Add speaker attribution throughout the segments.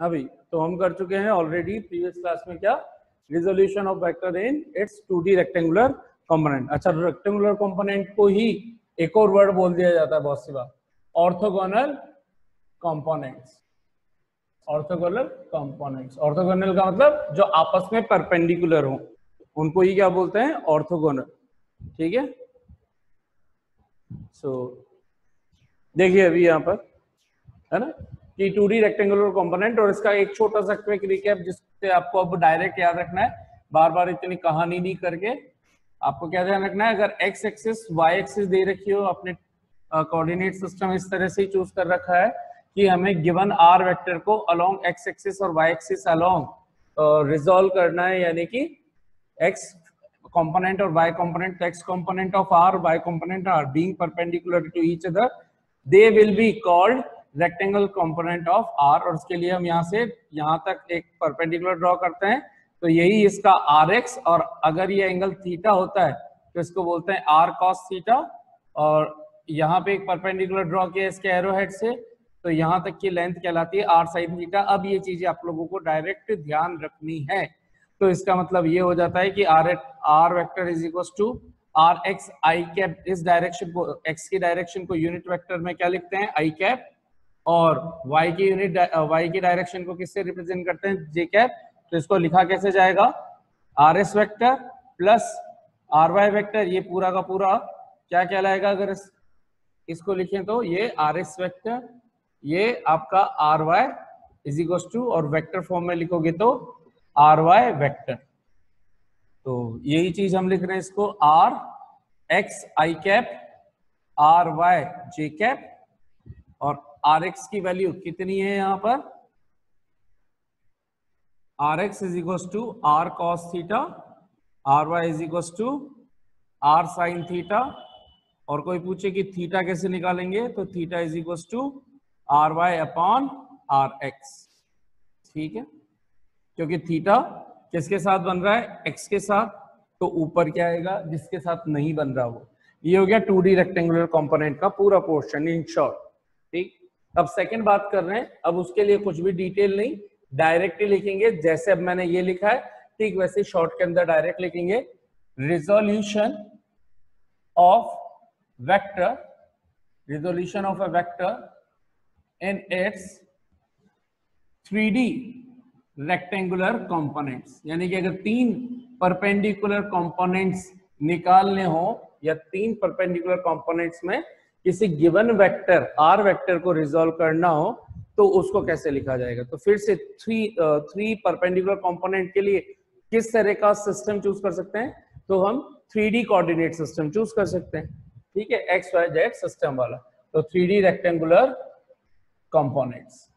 Speaker 1: अभी तो हम कर चुके हैं ऑलरेडी प्रीवियस क्लास में क्या, resolution of vector in its 2D rectangular component. अच्छा, रेक्टेंगुलर कंपोनेंट को ही एक और वर्ड बोल दिया जाता है बहुत सी बार, orthogonal components. Orthogonal components, orthogonal का मतलब जो आपस में परपेंडिकुलर हो, उनको ही क्या बोलते हैं, ऑर्थोगोनल। ठीक है, सो देखिए अभी यहाँ पर है ना कि 2D रेक्टेंगुलर कंपोनेंट, और इसका एक छोटा सा क्विक रिकैप जिससे आपको अब डायरेक्ट याद रखना है, बार बार इतनी कहानी नहीं करके। आपको क्या ध्यान रखना है, अगर एक्स एक्सिस वाई एक्सिस दे रखी हो, अपने कोऑर्डिनेट सिस्टम इस तरह से चूज कर रखा है कि हमें गिवन आर वेक्टर को अलोंग एक्स एक्सिस और वाई एक्सिस अलोंग रिजॉल्व करना है, यानी कि x component or y component, x component of r, y component r being perpendicular to each other, they will be called rectangle component of r। और उसके लिए हम यहाँ से यहाँ तक एक परपेंडिकुलर ड्रॉ करते हैं, तो यही इसका rx, और अगर ये एंगल थीटा होता है तो इसको बोलते हैं r cos थीटा। और यहाँ पे एक परपेंडिकुलर ड्रॉ किया इसके एरो हेड से, तो यहाँ तक की लेंथ कहलाती है r sin थीटा। अब ये चीजें आप लोगों को डायरेक्ट ध्यान रखनी है, तो इसका मतलब ये हो जाता है कि R vector is equal to R X I cap. इस डायरेक्शन को, एक्स की डायरेक्शन को यूनिट वेक्टर में क्या लिखते हैं, आई कैप, और वाई की यूनिट वाई की डायरेक्शन को किससे रिप्रेजेंट करते हैं, जे कैप। तो इसको लिखा कैसे जाएगा, R S vector plus are Y vector, ये पूरा का पूरा क्या कहलाएगा, अगर इसको लिखें तो ये आर एस वेक्टर, ये आपका R Y is equal to, और वेक्टर फॉर्म में लिखोगे तो आर वाई वेक्टर। तो यही चीज हम लिख रहे हैं, इसको R X I cap, R Y J cap, और आर एक्स की वैल्यू कितनी है यहाँ पर, R x is equal to are cos theta, R Y is equal to are sine theta. और कोई पूछे कि थीटा कैसे निकालेंगे, तो theta is equal to R Y upon R X. ठीक है, क्योंकि थीटा किसके साथ बन रहा है, एक्स के साथ, तो ऊपर क्या आएगा, जिसके साथ नहीं बन रहा वो। ये हो गया 2D रेक्टेंगुलर कंपोनेंट का पूरा पोर्शन इन शॉर्ट। ठीक, अब सेकंड बात कर रहे हैं, अब उसके लिए कुछ भी डिटेल नहीं, डायरेक्टली लिखेंगे, जैसे अब मैंने ये लिखा है ठीक वैसे शॉर्ट के अंदर डायरेक्ट लिखेंगे, resolution of vector, resolution of a vector in its 3D rectangular components. यानी कि अगर तीन परपेंडिकुलर कंपोनेंट्स निकालने हो, या तीन परपेंडिकुलर कंपोनेंट्स में किसी गिवन वेक्टर आर वेक्टर को रिजॉल्व करना हो, तो उसको कैसे लिखा जाएगा। तो फिर से थ्री परपेंडिकुलर कंपोनेंट के लिए किस तरह का सिस्टम चूज कर सकते हैं, तो हम 3D कोऑर्डिनेट सिस्टम चूज कर सकते हैं। ठीक है, एक्स वाई जेड सिस्टम वाला, तो 3D रेक्टेंगुलर कंपोनेंट्स।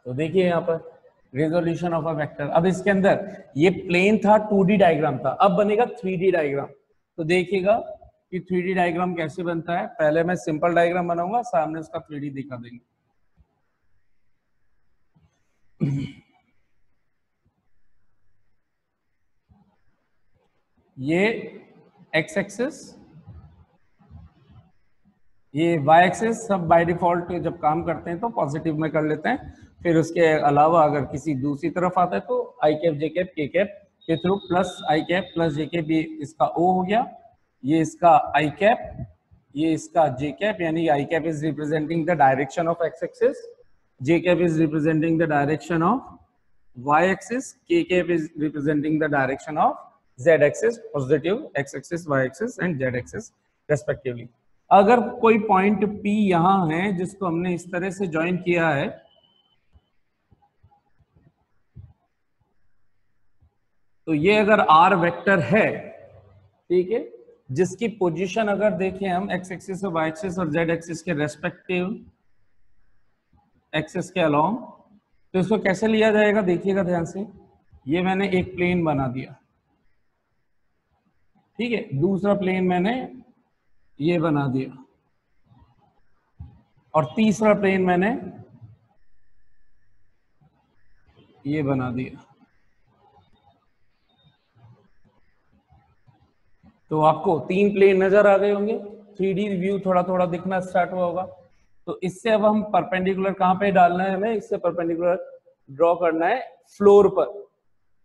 Speaker 1: तो देखिए यहाँ पर रेजोल्यूशन ऑफ अ वेक्टर, अब इसके अंदर ये प्लेन था, 2D डायग्राम था, अब बनेगा 3D डायग्राम। तो देखिएगा कि 3D डायग्राम कैसे बनता है। पहले मैं सिंपल डायग्राम बनाऊंगा, सामने उसका 3D दिखा देंगे। ये एक्स एक्सिस, ये वाई एक्सिस, सब बाय डिफॉल्ट जब काम करते हैं तो पॉजिटिव में कर लेते हैं। फिर उसके अलावा अगर किसी दूसरी तरफ आता है तो आई कैप जे कैप के कैप के थ्रू, प्लस आई कैप प्लस जे कैप, ये इसका ओ हो गया, ये इसका आई कैप, ये इसका जे कैप, यानी I cap is representing the direction of X axis, J cap is representing the direction of Y axis, K cap is representing the direction of Z axis, positive X axis, Y axis and Z axis respectively. अगर कोई point P यहां है जिसको हमने इस तरह से join किया है, तो ये अगर R वेक्टर है, ठीक है, जिसकी पोजीशन अगर देखें हम एक्स एक्सिस और वाई एक्सिस और जेड एक्सिस के रेस्पेक्टिव एक्सिस के अलोंग, तो इसको कैसे लिया जाएगा, देखिएगा ध्यान से। ये मैंने एक प्लेन बना दिया, ठीक है, दूसरा प्लेन मैंने ये बना दिया, और तीसरा प्लेन मैंने ये बना दिया। तो आपको तीन प्लेन नजर आ गए होंगे, 3D व्यू थोड़ा थोड़ा दिखना स्टार्ट हुआ होगा। तो इससे अब हम परपेंडिकुलर कहाँ पे डालना है हमें, इससे परपेंडिकुलर ड्रॉ करना है फ्लोर पर,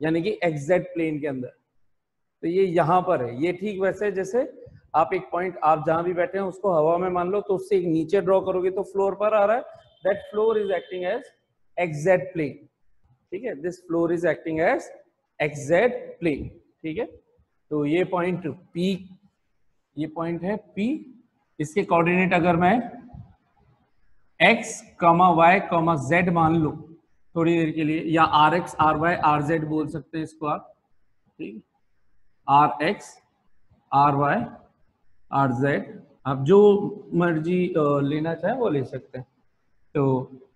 Speaker 1: यानी कि एक्सजेड प्लेन के अंदर। तो ये यहां पर है, ये ठीक वैसे जैसे आप एक पॉइंट आप जहां भी बैठे हैं उसको हवा में मान लो, तो उससे एक नीचे ड्रॉ करोगे तो फ्लोर पर आ रहा है, that floor is acting as XZ plane. ठीक है, this floor is acting as XZ plane. ठीक है, तो ये पॉइंट P, ये पॉइंट है P। इसके कोऑर्डिनेट अगर मैं x, y, z मान लो थोड़ी देर के लिए, या rx, ry, rz बोल सकते हैं इसको आप। ठीक, rx, ry, rz, आप जो मर्जी लेना चाहे वो ले सकते हैं। तो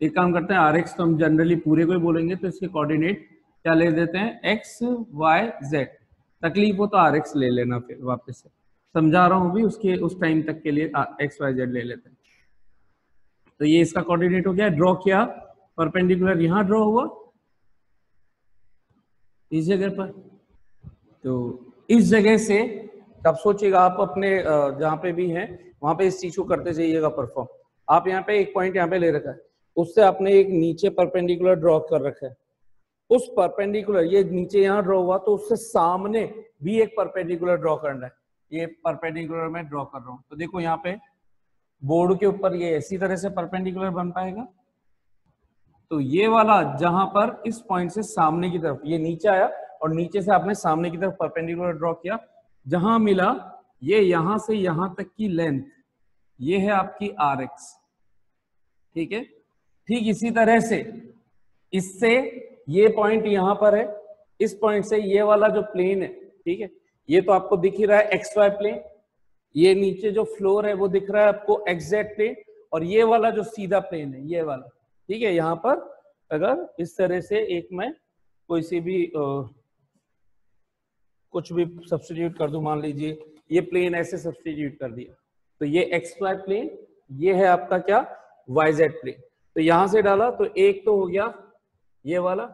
Speaker 1: एक काम करते हैं, rx तो हम जनरली पूरे को ही बोलेंगे, तो इसके कोऑर्डिनेट क्या ले देते हैं, x, y, z। तकलीफ हो तो rx ले लेना, फिर वापस से समझा रहा हूं भी, उसके उस टाइम तक के लिए x, y, z ले लेते हैं। तो ये इसका कोऑर्डिनेट हो गया, ड्रॉ किया, परपेंडिकुलर यहां ड्रॉ हुआ इस जगह पर। तो इस जगह से अब सोचिएगा, आप अपने जहां पे भी हैं वहां पे इस चीज को करते जाइएगा परफॉर्म। आप यहाँ पे एक पॉइंट यहाँ पे ले रखा है, उससे आपने एक नीचे परपेंडिकुलर ड्रॉ कर रखा है, उस परपेंडिकुलर, ये नीचे यहाँ ड्रॉ हुआ तो उससे सामने भी एक परपेंडिकुलर ड्रॉ करना है। ये परपेंडिकुलर मैं ड्रॉ कर रहा हूँ, तो देखो यहाँ पे बोर्ड के ऊपर ये इसी तरह से परपेंडिकुलर बन पाएगा। तो ये वाला जहां पर इस पॉइंट से सामने की तरफ ये नीचे आया, और नीचे से आपने सामने की तरफ परपेंडिकुलर ड्रॉ किया, जहां मिला ये यहां से यहां तक की लेंथ, ये है आपकी Rx। ठीक है, ठीक इसी तरह से इससे ये पॉइंट यहां पर है, इस पॉइंट से ये वाला जो प्लेन है, ठीक है, ये तो आपको दिख ही रहा है एक्स वाई प्लेन, ये नीचे जो फ्लोर है वो दिख रहा है आपको एक्सजेड प्लेन, और ये वाला जो सीधा प्लेन है ये वाला। ठीक है, यहाँ पर अगर इस तरह से एक मैं कोई सी भी कुछ भी सब्स्टिट्यूट कर दूं, मान लीजिए ये प्लेन ऐसे सब्स्टिट्यूट कर दिया, तो ये एक्स वाई प्लेन, ये है आपका क्या, वाई जेड प्लेन। तो यहां से डाला तो एक तो हो गया ये वाला,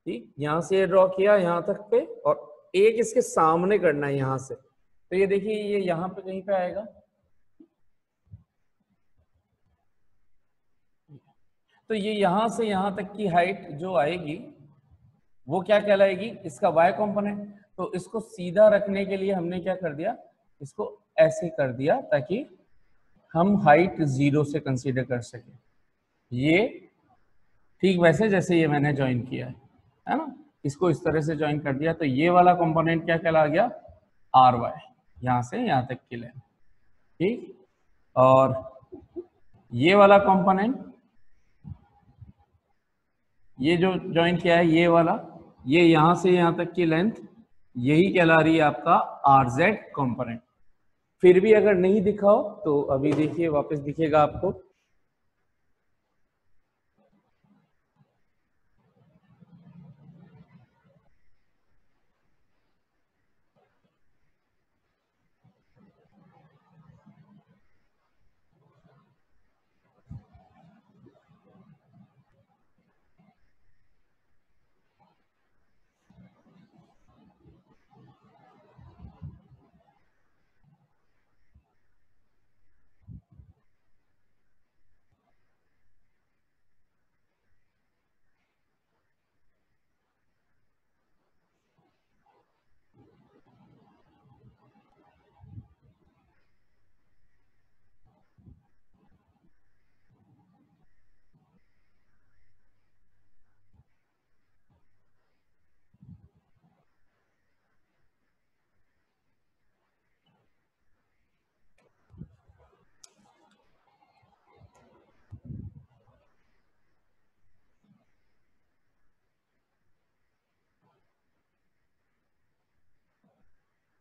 Speaker 1: ठीक, यहां से ये ड्रॉ किया यहां तक पे, और एक इसके सामने करना है यहां से। तो ये देखिए ये यहां पे कहीं पे आएगा, तो ये यहां से यहां तक की हाइट जो आएगी वो क्या कहलाएगी, इसका y कंपोनेंट। तो इसको सीधा रखने के लिए हमने क्या कर दिया, इसको ऐसे कर दिया ताकि हम हाइट 0 से कंसीडर कर सके। ये ठीक वैसे जैसे ये मैंने ज्वाइन किया है ना, इसको इस तरह से ज्वाइन कर दिया, तो ये वाला कंपोनेंट क्या कहला गया, ry, यहां से यहां तक की लेंथ। ठीक, और ये वाला कंपोनेंट, ये जो ज्वाइन किया है ये वाला, ये यहां से यहां तक की लेंथ, यही कहला रही है आपका rz कंपोनेंट। फिर भी अगर नहीं दिखा हो तो अभी देखिए वापस दिखेगा आपको।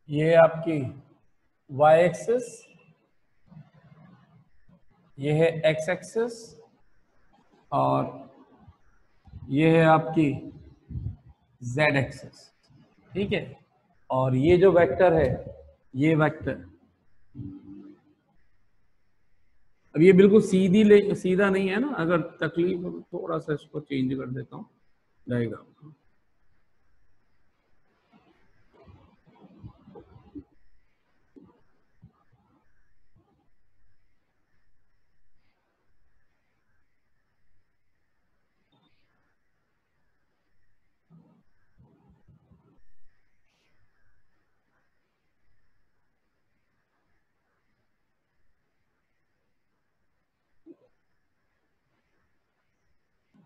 Speaker 1: ये आपकी y एक्सिस, ये है x एक्सिस, और ये है आपकी z एक्सिस। ठीक है, और ये जो वेक्टर है, ये वेक्टर, अब ये बिल्कुल सीधा नहीं है ना, अगर तकलीफ हो तो थोड़ा सा इसको चेंज कर देता हूँ, जाएगा।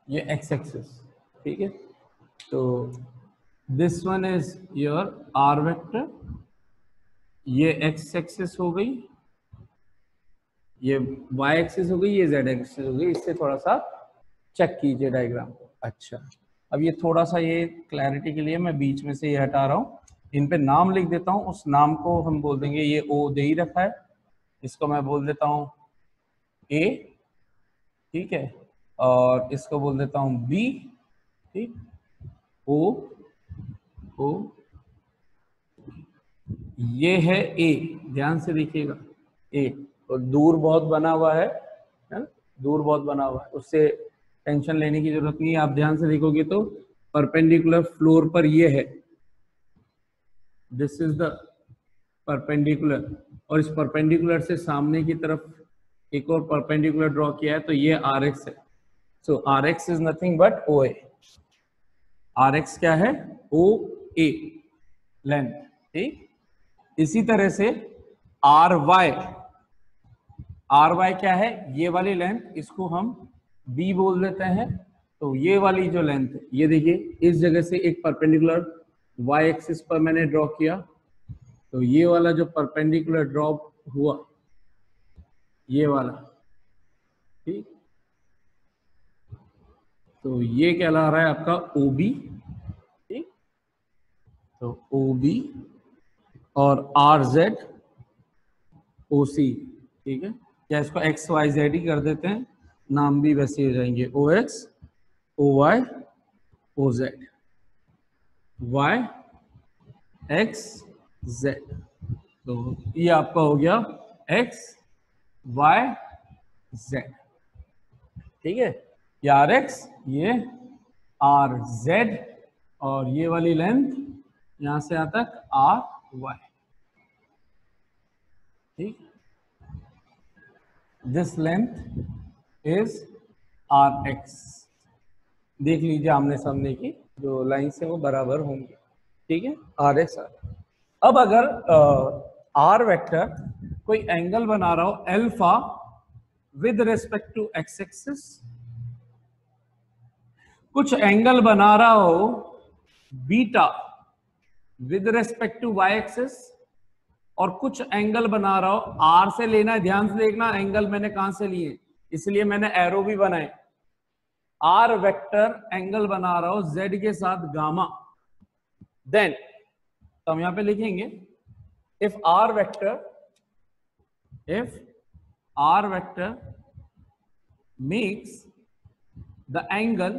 Speaker 1: ये एक्स एक्सिस, ठीक है। तो this one is your R vector, ये एक्स एक्सिस हो गई, ये वाई एक्सिस हो गई, ये जेड एक्सिस हो गई। इससे थोड़ा सा चेक कीजिए डायग्राम को। अच्छा, अब ये थोड़ा सा, ये क्लैरिटी के लिए मैं बीच में से ये हटा रहा हूँ, इन पे नाम लिख देता हूँ। उस नाम को हम बोल देंगे, ये ओ दे ही रखा है, इसको मैं बोल देता हूँ ए, ठीक है, और इसको बोल देता हूँ बी, ठीक, ओ ओ, ये है ए, ध्यान से देखिएगा ए, और दूर बहुत बना हुआ है ना, दूर बहुत बना हुआ है, उससे टेंशन लेने की जरूरत नहीं है। आप ध्यान से देखोगे तो परपेंडिकुलर फ्लोर पर ये है, दिस इज द परपेंडिकुलर, और इस परपेंडिकुलर से सामने की तरफ एक और परपेंडिकुलर ड्रॉ किया है, तो ये आर एक्स है। So R x is nothing but O A. R X क्या है? ओ ए लेंथ, ठीक। इसी तरह से आर वाई, आर वाई क्या है? ये वाली लेंथ, इसको हम बी बोल देते हैं। तो ये वाली जो लेंथ है, ये देखिए, इस जगह से एक परपेंडिकुलर वाई एक्सिस पर मैंने ड्रॉ किया, तो ये वाला जो परपेंडिकुलर ड्रॉप हुआ, ये वाला, ठीक, तो ये कहला रहा है आपका ओ बी, ठीक। तो ओ बी और आर जेड ओ सी, ठीक है, या इसको एक्स वाई जेड ही कर देते हैं, नाम भी वैसे हो जाएंगे, O X O Y O Z, Y X Z. तो ये आपका हो गया एक्स वाई जेड, ठीक है। ये आर एक्स, ये आर जेड, और ये वाली लेंथ यहां से यहां तक आर वाई, ठीक। This length is R X. देख लीजिए आमने सामने की जो लाइन है वो बराबर होंगी, ठीक है, आर एक्स आर। अब अगर आर वेक्टर कोई एंगल बना रहा हो alpha with respect to X axis, कुछ एंगल बना रहा हो beta with respect to Y axis, और कुछ एंगल बना रहा हो, आर से लेना है, ध्यान से देखना एंगल मैंने कहां से लिए, इसलिए मैंने एरो भी बनाए। आर वेक्टर एंगल बना रहा हो जेड के साथ गामा, देन तो हम यहां पे लिखेंगे if R vector makes the angle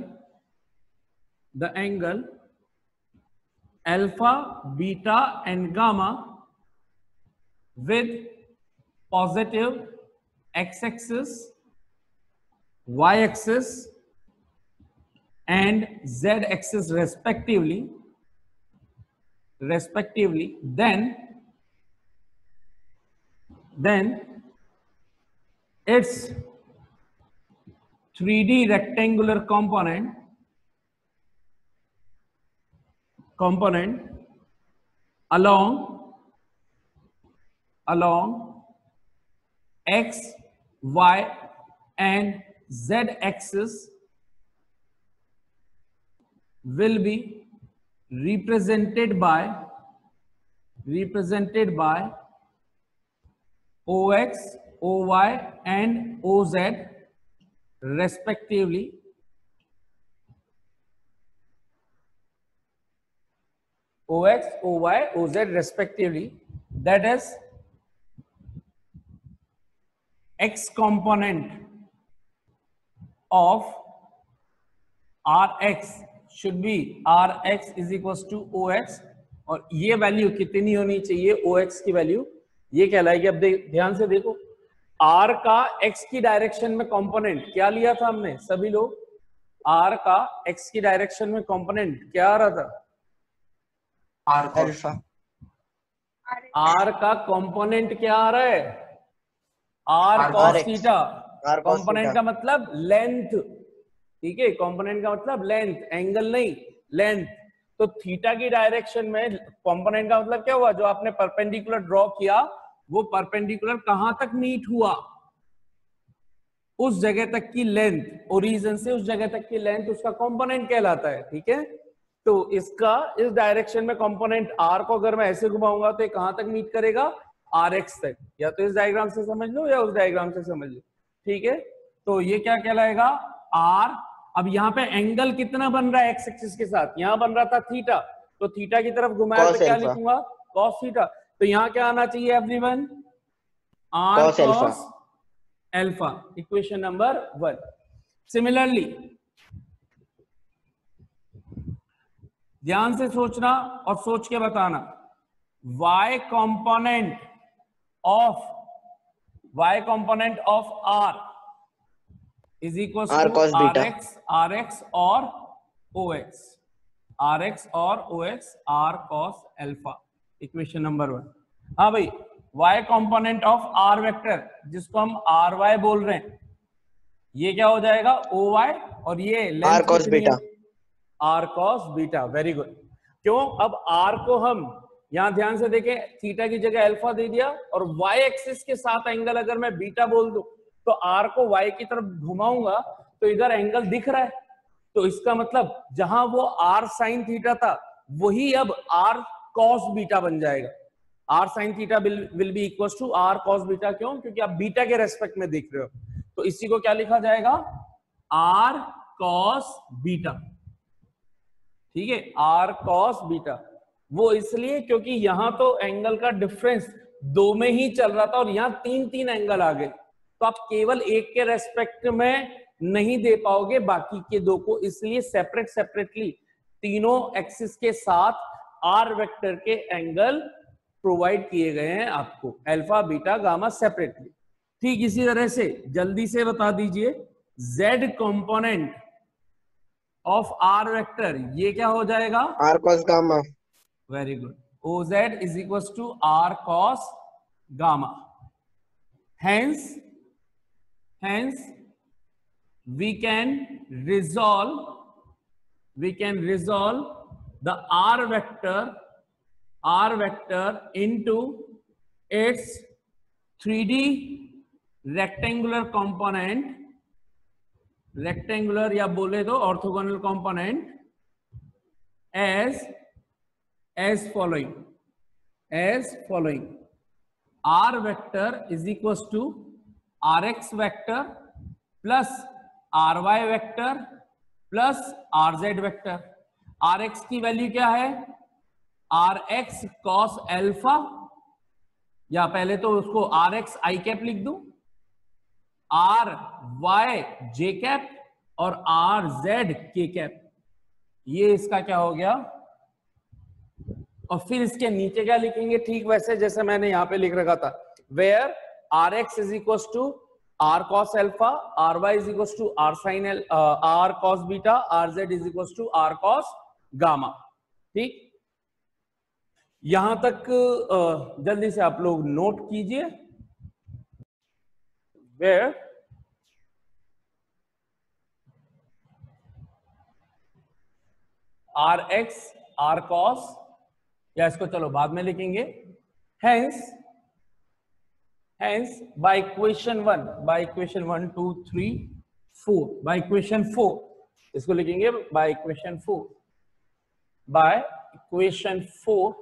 Speaker 1: alpha, beta and gamma with positive x-axis, y-axis and z-axis respectively, then its 3D rectangular component along x, y and z axis will be represented by OX, OY and OZ respectively, OX, OY, OZ respectively, that is x component of Rx should be Rx is equals to OX, और ये value कितनी होनी चाहिए OX की value, ये कहलाएगी। अब ध्यान से देखो, R का X की डायरेक्शन में कंपोनेंट क्या लिया था हमने सभी लोग, R का X की डायरेक्शन में कंपोनेंट क्या आ रहा था,
Speaker 2: अल्फा।
Speaker 1: R का कंपोनेंट क्या आ रहा है, R cos थीटा, कंपोनेंट का मतलब लेंथ, ठीक है, कंपोनेंट का मतलब लेंथ, एंगल नहीं, लेंथ। तो थीटा की डायरेक्शन में कंपोनेंट का मतलब क्या हुआ, जो आपने परपेंडिकुलर ड्रॉ किया वो परपेंडिकुलर कहां तक मीट हुआ, उस जगह तक की लेंथ, ओरिजिन से उस जगह तक की लेंथ उसका कंपोनेंट कहलाता है। ठीक है, तो इसका इस डायरेक्शन में कंपोनेंट आर को अगर मैं ऐसे घुमाऊंगा तो ये कहां तक मीट करेगा, आर एक्स तक। या तो इस डायग्राम से समझ लो या उस डायग्राम से समझ लो। ठीक है, तो ये क्या कहलाएगा, आर। अब यहाँ पे एंगल कितना बन रहा है एक्स एक्सिस के साथ, यहाँ बन रहा था थीटा, तो थीटा की तरफ घुमाया तो
Speaker 2: कॉस
Speaker 1: क्या
Speaker 2: अल्फा,
Speaker 1: लिखूंगा, कॉस थीटा। तो यहाँ क्या आना चाहिए everyone, R
Speaker 2: cos alpha.
Speaker 1: Cos alpha, equation number 1। Similarly ध्यान से सोचना और सोच के बताना, y component of r is equals
Speaker 2: r
Speaker 1: to
Speaker 2: cos beta,
Speaker 1: rx और ox, rx और ox, r cos alpha, equation number 1। हाँ भाई, y component of r vector जिसको हम ry बोल रहे हैं, ये क्या हो जाएगा oy, और ये
Speaker 2: आर
Speaker 1: लेंथ
Speaker 2: कॉस
Speaker 1: कितनी है,
Speaker 2: beta.
Speaker 1: R cos beta. Very good. क्यों, अब आर को हम यहां ध्यान से देखें, थीटा की जगह अल्फा दे दिया, और वाई एक्सिस के साथ एंगल अगर मैं बीटा बोल दूं तो आर को वाई की तरफ घुमाऊंगा तो इधर एंगल दिख रहा है, तो इसका मतलब जहां वो आर साइन थीटा था वही अब आर कॉस बीटा बन जाएगा। R sine theta will be equal to are cos beta. क्यों, क्योंकि आप बीटा के रेस्पेक्ट में देख रहे हो, तो इसी को क्या लिखा जाएगा, आर कॉस बीटा। ठीक है, आर कॉस बीटा, वो इसलिए क्योंकि यहां तो एंगल का डिफरेंस दो में ही चल रहा था और यहां तीन तीन एंगल आ गए, तो आप केवल एक के रेस्पेक्ट में नहीं दे पाओगे बाकी के दो को, इसलिए सेपरेटली तीनों एक्सिस के साथ आर वेक्टर के एंगल प्रोवाइड किए गए हैं आपको, अल्फा बीटा गामा सेपरेटली। ठीक इसी तरह से जल्दी से बता दीजिए, z component of R vector ये क्या हो जाएगा,
Speaker 2: R cos gamma.
Speaker 1: Very good, OZ is equal to are cos gamma. Hence we can resolve the r vector into its 3D rectangular component, rectangular या बोले तो orthogonal component as following, r vector is equals to rx vector plus ry vector plus rz vector। rx की value क्या है, rx cos alpha, या पहले तो उसको rx i कैप लिख दूं, आर वाई जे कैप और आर जेड के कैप, ये इसका क्या हो गया। और फिर इसके नीचे क्या लिखेंगे, ठीक वैसे जैसे मैंने यहां पे लिख रखा था, where r x is equal to are cos alpha, r Y is equal to are sine r cos beta, r z is equal to are cos gamma. ठीक, यहां तक जल्दी से आप लोग नोट कीजिए, where r x r cos, या इसको चलो बाद में लिखेंगे, hence by equation 1 2 3 4, by equation 4 इसको लिखेंगे by equation 4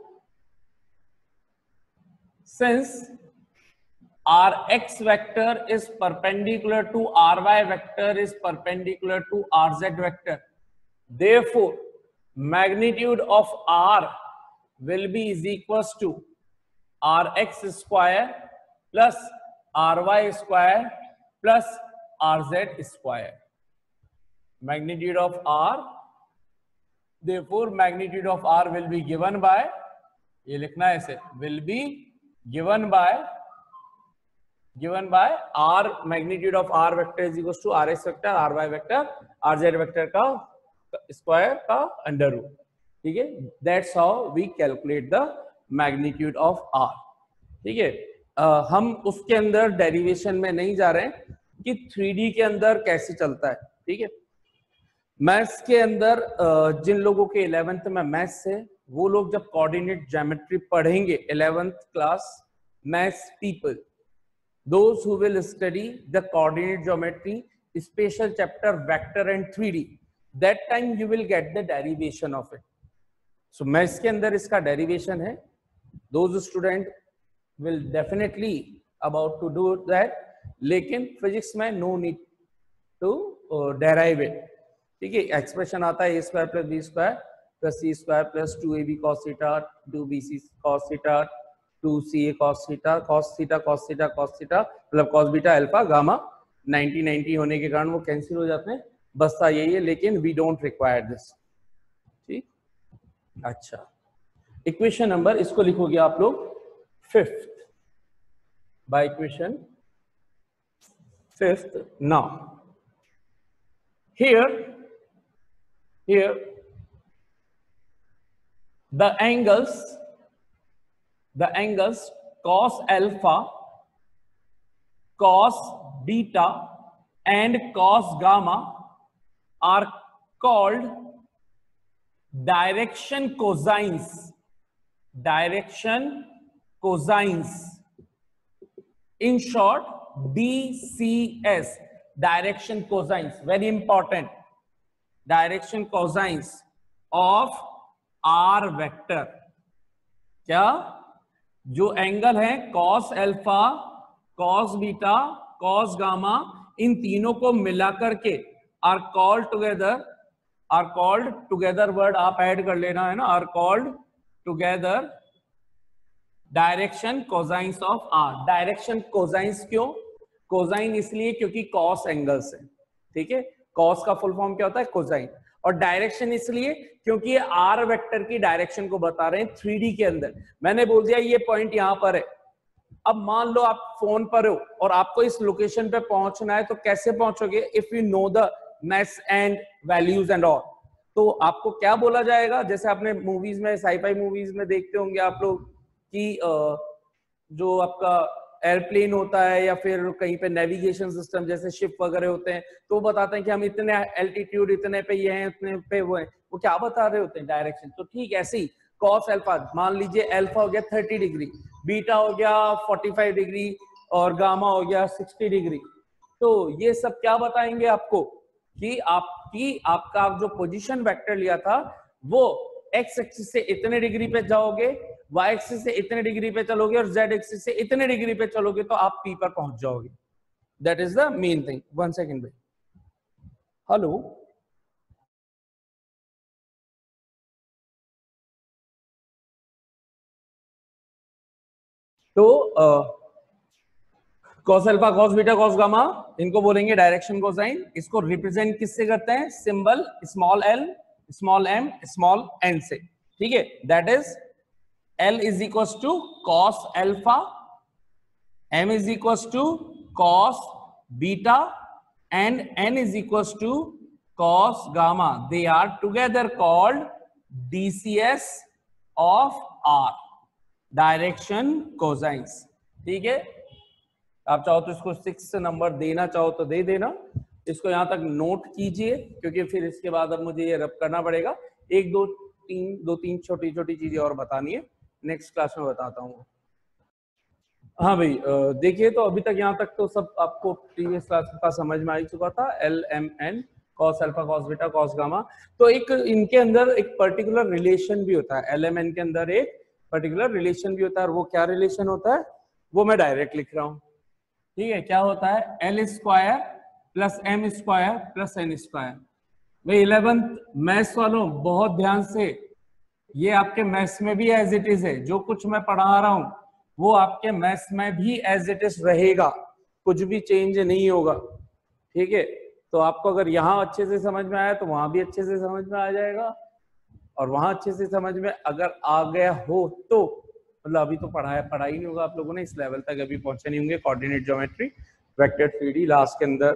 Speaker 1: since rx vector is perpendicular to ry vector is perpendicular to rz vector, therefore magnitude of r will be is equals to rx square plus ry square plus rz square, magnitude of r, therefore magnitude of r will be given by, ये लिखना है ऐसे, will be given by r, magnitude of r vector is equals to rs vector, ry vector, rz vector का square का under root. ठीक है, that's how we calculate the magnitude of r। ठीक है, हम उसके अंदर डेरिवेशन में नहीं जा रहे हैं कि 3D के अंदर कैसे चलता है। ठीक है, मैथ्स के अंदर जिन लोगों के 11th में मैथ्स है वो लोग जब कोऑर्डिनेट ज्योमेट्री पढ़ेंगे 11th class maths people, those who will study the coordinate geometry special chapter vector and 3D, that time you will get the derivation of it. So maths के अंदर इसका derivation है. those student will definitely about to do that, लेकिन physics में no need to derive it. ठीक है, expression आता है a square plus b square plus c square plus 2ab cos theta 2bc cos theta 2ca cos theta cos theta cos theta cos theta मतलब cos beta alpha gamma 90 होने के कारण वो cancel हो जाते हैं. बस था यही है, लेकिन वी डोंट रिक्वायर दिस. ठीक, अच्छा. इक्वेशन नंबर इसको लिखोगे आप लोग 5th by equation 5th. Now here the angles cos alpha, cos beta and cos gamma are called direction cosines. In short, DCS, direction cosines. Very important. Direction cosines of R vector. क्या? जो angle है cos alpha, cos beta, cos gamma, इन तीनों को मिलाकर के are called together word आप add कर लेना है ना, are called together direction cosines of R. Direction cosines क्यों? कोसाइन इसलिए क्योंकि कॉस एंगल्स है. ठीक है, कॉस का फुल फॉर्म क्या होता है? कोसाइन. और डायरेक्शन इसलिए क्योंकि ये आर वेक्टर की डायरेक्शन को बता रहे हैं 3D के अंदर. मैंने बोल दिया ये पॉइंट यहां पर है. अब मान लो आप फोन पर हो और आपको इस लोकेशन पे पहुंचना है, तो कैसे पहुंचोगे? If you know the maths and values and all, तो आपको क्या बोला जाएगा? जैसे आपने मूवीज में, साईफाई मूवीज में देखते होंगे आप लोग कि जो आपका एयरप्लेन होता है या फिर कहीं पे नेविगेशन सिस्टम जैसे शिप वगैरह होते हैं, तो वो बताते हैं कि हम इतने एल्टीट्यूड, इतने पे ये हैं, इतने पे वो है. वो क्या बता रहे होते हैं? डायरेक्शन. तो ठीक ऐसे ही कॉस अल्फा, मान लीजिए अल्फा हो गया 30 डिग्री, बीटा हो गया 45 डिग्री और गामा हो गया 60 डिग्री. तो ये सब क्या बताएंगे आपको कि आपका जो पोजीशन वेक्टर लिया था वो एक्स एक्सिस से इतने डिग्री पे जाओगे, वाई एक्सिस से इतने डिग्री पे चलोगे और जेड एक्सिस से इतने डिग्री पे चलोगे तो आप पी पर पहुंच जाओगे. That is the main thing. 1 second भाई. हेलो, तो cos alpha, cos beta, cos gamma, इनको बोलेंगे डायरेक्शन कोसाइन. इसको रिप्रेजेंट किससे करते हैं? Symbol small l, small m, small n से. ठीक है, that is L is equals to cos alpha, M is equals to cos beta and N is equals to cos gamma. They are together called DCS of R, direction cosines. ठीक है, आप चाहो तो इसको 6 number देना चाहो तो दे देना. इसको यहां तक नोट कीजिए क्योंकि फिर इसके बाद अब मुझे ये रब करना पड़ेगा. 1 2 3 छोटी छोटी चीजें और बतानी है, नेक्स्ट क्लास में बताता हूँ. हाँ भाई, देखिए तो अभी तक यहाँ तक तो सब आपको प्रीवियस क्लास का समझ में आ ही चुका था. L m n, cos alpha, cos beta, cos gamma. तो एक इनके अंदर एक पर्टिकुलर रिलेशन भी होता है. एल एम एन के अंदर एक पर्टिकुलर रिलेशन भी होता है. और वो क्या रिलेशन होता है वो मैं डायरेक्ट लिख रहा हूँ. ठीक है, क्या होता है? L square plus m square plus n square. भाई 11th मैथ्स वालों बहुत ध्यान से, ये आपके मैथ्स में भी एज इट इज है. जो कुछ मैं पढ़ा रहा हूं वो आपके मैथ्स में भी एज इट इज रहेगा, कुछ भी चेंज नहीं होगा. ठीक है, तो आपको अगर यहाँ अच्छे से समझ में आया तो वहां भी अच्छे से समझ में आ जाएगा, और वहां अच्छे से समझ में अगर आ गया हो तो मतलब अभी तो पढ़ा ही नहीं होगा आप लोगों ने, इस लेवल तक अभी पहुंचे नहीं होंगे. Coordinate geometry, vector 3D last के अंदर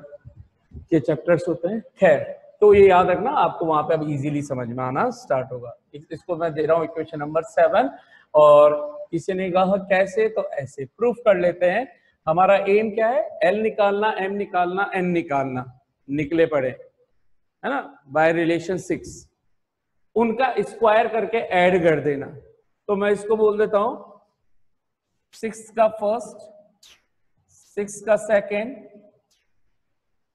Speaker 1: के चैप्टर्स होते हैं. खैर, तो ये याद रखना, आपको वहां पे अब इजीली समझ में आना स्टार्ट होगा. इसको मैं दे रहा हूँ इक्वेशन नंबर 7. और किसी ने कहा कैसे, तो ऐसे प्रूफ कर लेते हैं. हमारा एम क्या है? एल निकालना, एम निकालना, एन निकालना. निकले पड़े है ना, बाय रिलेशन 6. उनका स्क्वायर करके ऐड कर देना. तो मैं इसको बोल देता हूं 6 का फर्स्ट, 6 का सेकेंड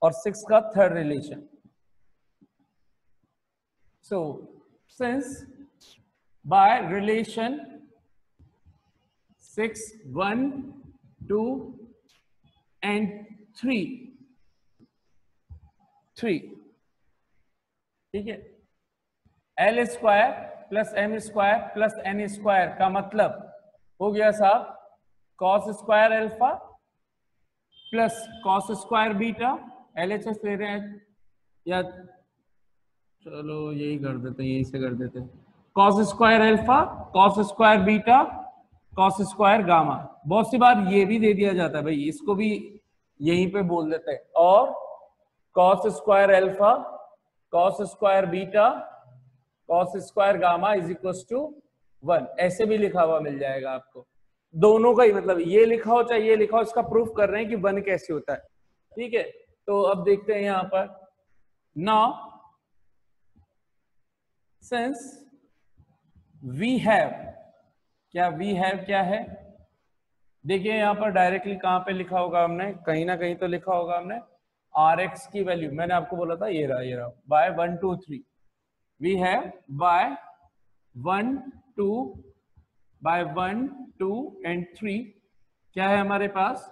Speaker 1: और 6 का third relation. So since by relation 6, 1, 2 and 3, ठीक है, l square plus m square plus n square का मतलब हो गया साहब cos square alpha plus cos square beta. LHS ले रहे हैं या चलो यही कर देते हैं, यही से कर देते हैं. Cos square alpha, cos square beta, cos square gamma. बहुत सी बार ये भी दे दिया जाता है भाई, इसको भी यहीं पे बोल देते हैं. और cos square alpha, cos square beta, cos square gamma is equal to 1. ऐसे भी लिखा हुआ मिल जाएगा आपको. दोनों का ही मतलब ये लिखा हो चाहे ये लिखा हो, इसका प्रूफ कर रहे हैं कि 1 कैसे होता है. ठीक है, तो अब देखते हैं यहां पर. नाउ सिंस वी हैव, क्या वी हैव क्या है, देखिए यहां पर डायरेक्टली कहां पे लिखा होगा हमने, कहीं ना कहीं तो लिखा होगा हमने Rx की वैल्यू. मैंने आपको बोला था ये रहा by 1, 2, 3. We have by 1, 2, by 1, 2 and 3 क्या है हमारे पास.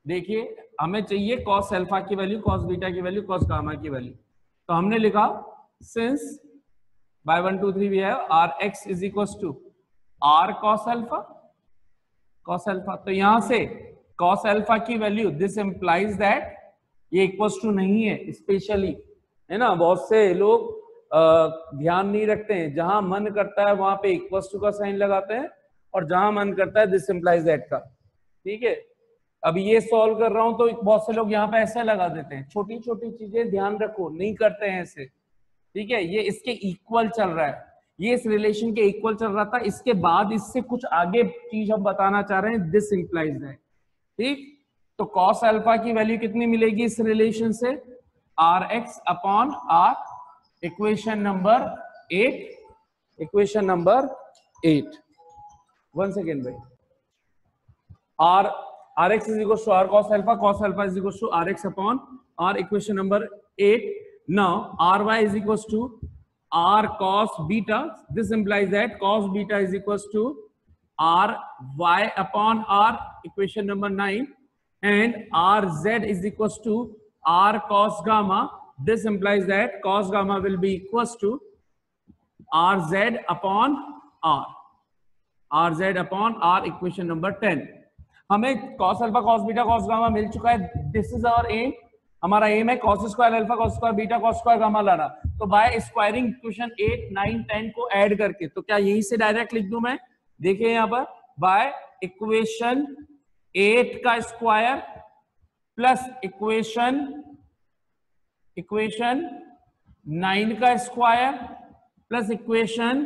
Speaker 1: देखिए हमें चाहिए कॉस अल्फा की वैल्यू, कॉस बीटा की वैल्यू, कॉस गामा की वैल्यू. तो हमने लिखा since by 1, 2, 3 we have Rx is equal to R cos alpha, cos alpha. तो यहां से कॉस अल्फा की वैल्यू, दिस इंप्लाइज दैट ये इक्वल्स टू नहीं है. स्पेशली है ना, बहुत से लोग ध्यान नहीं रखते हैं, जहां मन करता है वहां पे इक्वल्स टू का साइन लगाते हैं और जहां मन करता है दिस इंप्लाइज दैट का. ठीक है, अब ये सॉल्व कर रहा हूं तो बहुत से लोग यहाँ पे ऐसे लगा देते हैं. छोटी छोटी चीजें ध्यान रखो, नहीं करते हैं ऐसे. ठीक है, ये इसके इक्वल चल रहा है, ये इस रिलेशन के इक्वल चल रहा था. इसके बाद इससे कुछ आगे चीज हम बताना चाह रहे हैं, दिस इंप्लाइज दैट. ठीक, तो कॉस अल्फा की वैल्यू कितनी मिलेगी इस रिलेशन से, Rx upon R. Equation number 8, equation number 8. 1 second भाई. Rx is equals to R cos alpha is equals to Rx upon R. Equation number 8. Now Ry is equals to R cos beta. This implies that cos beta is equals to Ry upon R. Equation number 9. And Rz is equals to R cos gamma. This implies that cos gamma will be equals to Rz upon R. Rz upon R. Equation number 10. हमें cos alpha, cos beta, cos gamma मिल चुका है. This is our aim. हमारा aim है cos square alpha, cos square beta, cos square gamma लाना. तो bye squaring equation 8, 9, 10 को add करके, तो क्या यहीं से डायरेक्ट लिख दूं मैं. देखिए यहां पर बाय इक्वेशन 8 का स्क्वायर प्लस इक्वेशन 9 का स्क्वायर प्लस इक्वेशन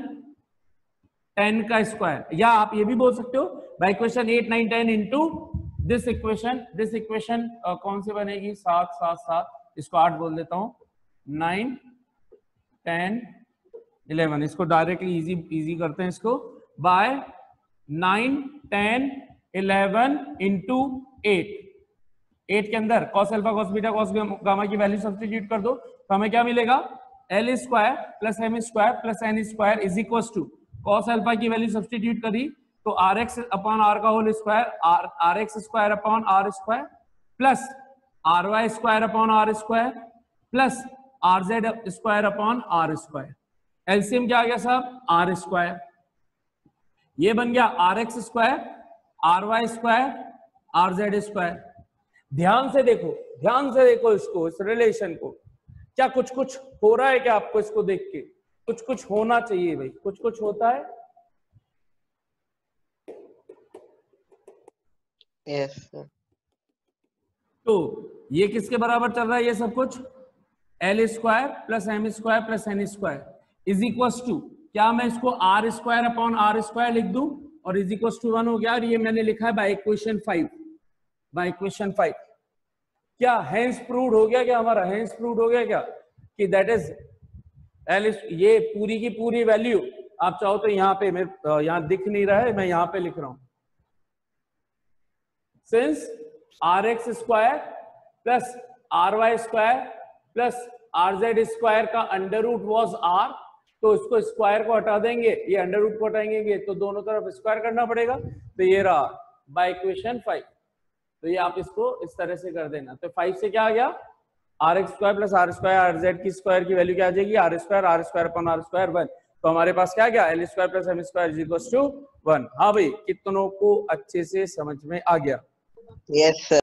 Speaker 1: 10 का स्क्वायर, या आप ये भी बोल सकते हो by equation 8, 9, 10 into this equation कौन से बनेगी, 7, 7, 7, इसको 8 बोल देता हूं, 9, 10, 11. इसको डायरेक्टली इजी करते हैं इसको. बाय 9, 10, 11 इंटू 8 के अंदर cos alpha, cos beta, cos gamma की वैल्यू सब्स्टिट्यूट कर दो, तो हमें क्या मिलेगा, l square plus m square plus n square is equal to cos alpha की वैल्यू सब्स्टिट्यूट करी तो आर एक्स अपॉन आर का whole square, r x square upon r square plus are y square upon r square plus r z square upon r square. LCM क्या आ गया साहब, are square. ये बन गया r x square, r y square, r z square. ध्यान से देखो इसको, इस रिलेशन को. क्या कुछ हो रहा है क्या आपको इसको देख के? कुछ होना चाहिए भाई, कुछ होता है.
Speaker 2: Yes sir.
Speaker 1: तो ये किसके बराबर चल रहा है ये सब कुछ, l square plus m square plus n square is equal to, क्या मैं इसको r square upon r square लिख दूं और इज इक्वल टू 1 हो गया. और ये मैंने लिखा है बाय इक्वेशन 5. क्या हेंस प्रूव्ड हो गया, क्या हमारा हेंस प्रूव्ड हो गया क्या कि दैट इज एल. ये पूरी की पूरी वैल्यू आप चाहो तो यहाँ पे, मेरे यहाँ दिख नहीं रहा है, मैं यहाँ पे लिख रहा हूं. Since r x square plus are y square plus r z square का अंडर रूट वॉज आर, तो इसको स्क्वायर को हटा देंगे, ये अंडर रूट को हटाएंगे तो दोनों तरफ स्क्वायर करना पड़ेगा, तो ये रहा बाय इक्वेशन 5। तो ये आप इसको इस तरह से कर देना। तो 5 से क्या आ गया, r x square plus r square, r z की स्क्वायर की वैल्यू क्या आ जाएगी, r square upon r square 1। तो हमारे पास क्या गया, l square plus m square is equal to 1। हाँ भाई, कितनों को अच्छे से समझ में आ गया?
Speaker 2: Yes sir.